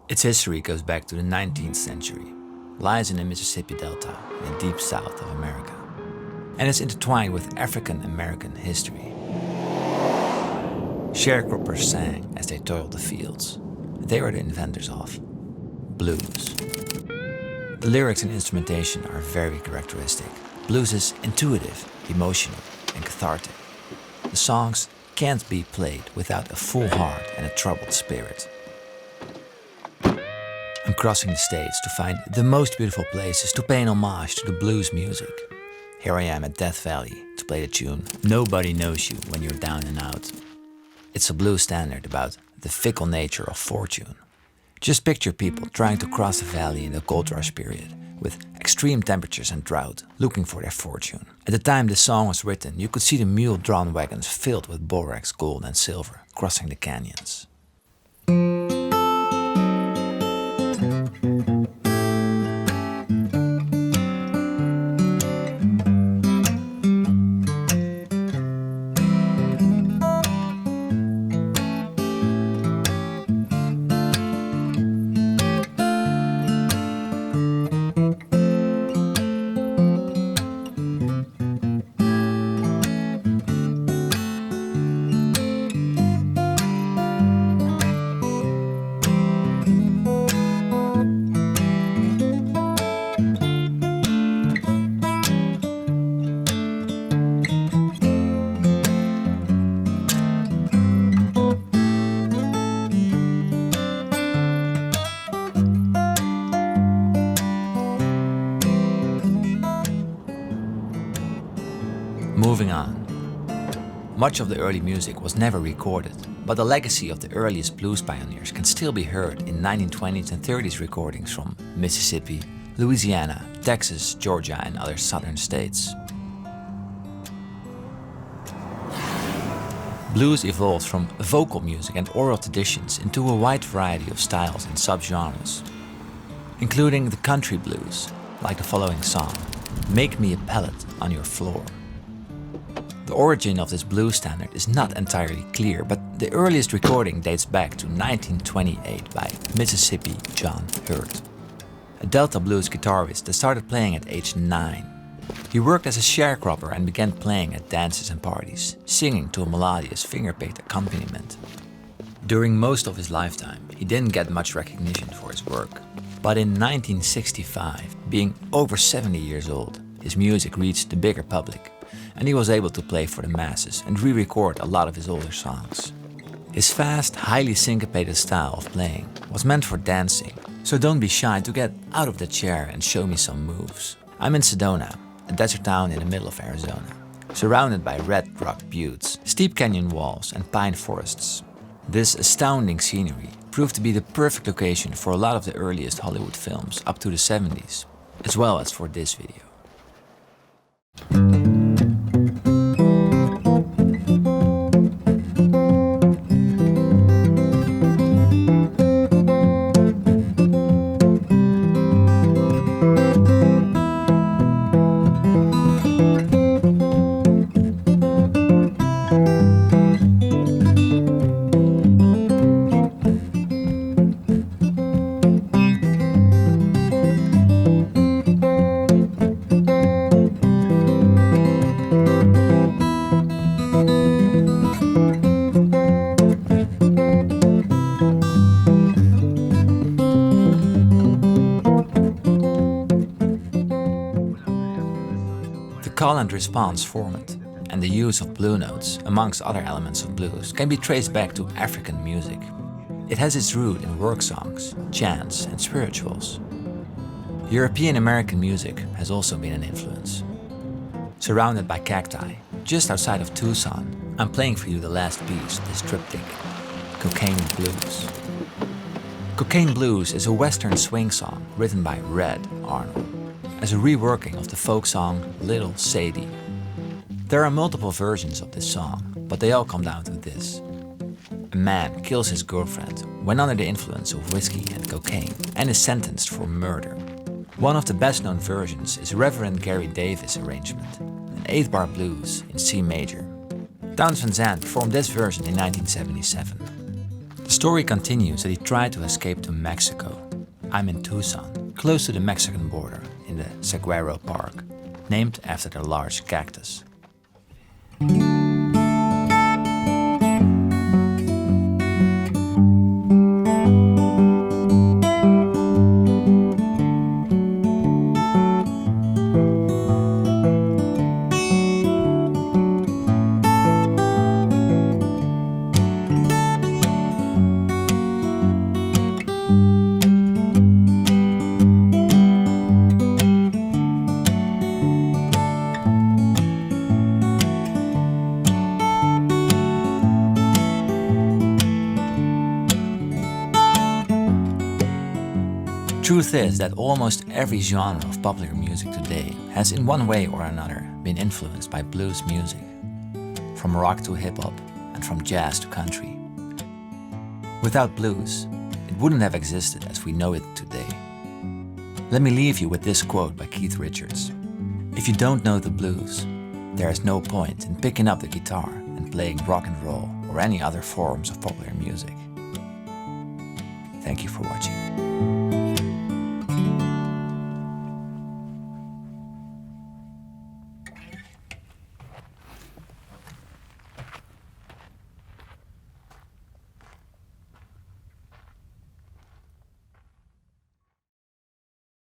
Its history goes back to the 19th century, lies in the Mississippi Delta in the deep south of America, and is intertwined with African American history. Sharecroppers sang as they toiled the fields. They were the inventors of blues. The lyrics and instrumentation are very characteristic. Blues is intuitive, emotional, and cathartic. The songs can't be played without a full heart and a troubled spirit. I'm crossing the states to find the most beautiful places to pay an homage to the blues music. Here I am at Death Valley to play the tune Nobody Knows You When You're Down and Out. It's a blues standard about the fickle nature of fortune. Just picture people trying to cross the valley in the gold rush period, with extreme temperatures and drought, looking for their fortune. At the time this song was written, you could see the mule-drawn wagons filled with borax, gold and silver crossing the canyons. Moving on. Much of the early music was never recorded, but the legacy of the earliest blues pioneers can still be heard in 1920s and 30s recordings from Mississippi, Louisiana, Texas, Georgia, and other southern states. Blues evolved from vocal music and oral traditions into a wide variety of styles and subgenres, including the country blues, like the following song, Make Me a Pallet on Your Floor. The origin of this blues standard is not entirely clear, but the earliest recording dates back to 1928 by Mississippi John Hurt, a Delta blues guitarist that started playing at age 9. He worked as a sharecropper and began playing at dances and parties, singing to a melodious finger-picked accompaniment. During most of his lifetime, he didn't get much recognition for his work, but in 1965, being over 70 years old, his music reached the bigger public, and he was able to play for the masses and re-record a lot of his older songs. His fast, highly syncopated style of playing was meant for dancing, so don't be shy to get out of the chair and show me some moves. I'm in Sedona, a desert town in the middle of Arizona, surrounded by red rock buttes, steep canyon walls and pine forests. This astounding scenery proved to be the perfect location for a lot of the earliest Hollywood films up to the 70s, as well as for this video. Call and response format and the use of blue notes, amongst other elements of blues, can be traced back to African music. It has its root in work songs, chants, and spirituals. European American music has also been an influence. Surrounded by cacti, just outside of Tucson, I'm playing for you the last piece of this triptych, Cocaine Blues. Cocaine Blues is a Western swing song written by Red Arnold, as a reworking of the folk song Little Sadie. There are multiple versions of this song, but they all come down to this. A man kills his girlfriend when under the influence of whiskey and cocaine and is sentenced for murder. One of the best-known versions is Reverend Gary Davis' arrangement, an 8-bar blues in C major. Townes Van Zandt performed this version in 1977. The story continues that he tried to escape to Mexico. I'm in Tucson, close to the Mexican border, in the Saguaro Park, named after the large cactus. Truth is that almost every genre of popular music today has in one way or another been influenced by blues music, from rock to hip-hop and from jazz to country. Without blues, it wouldn't have existed as we know it today. Let me leave you with this quote by Keith Richards. If you don't know the blues, there is no point in picking up the guitar and playing rock and roll or any other forms of popular music. Thank you for watching.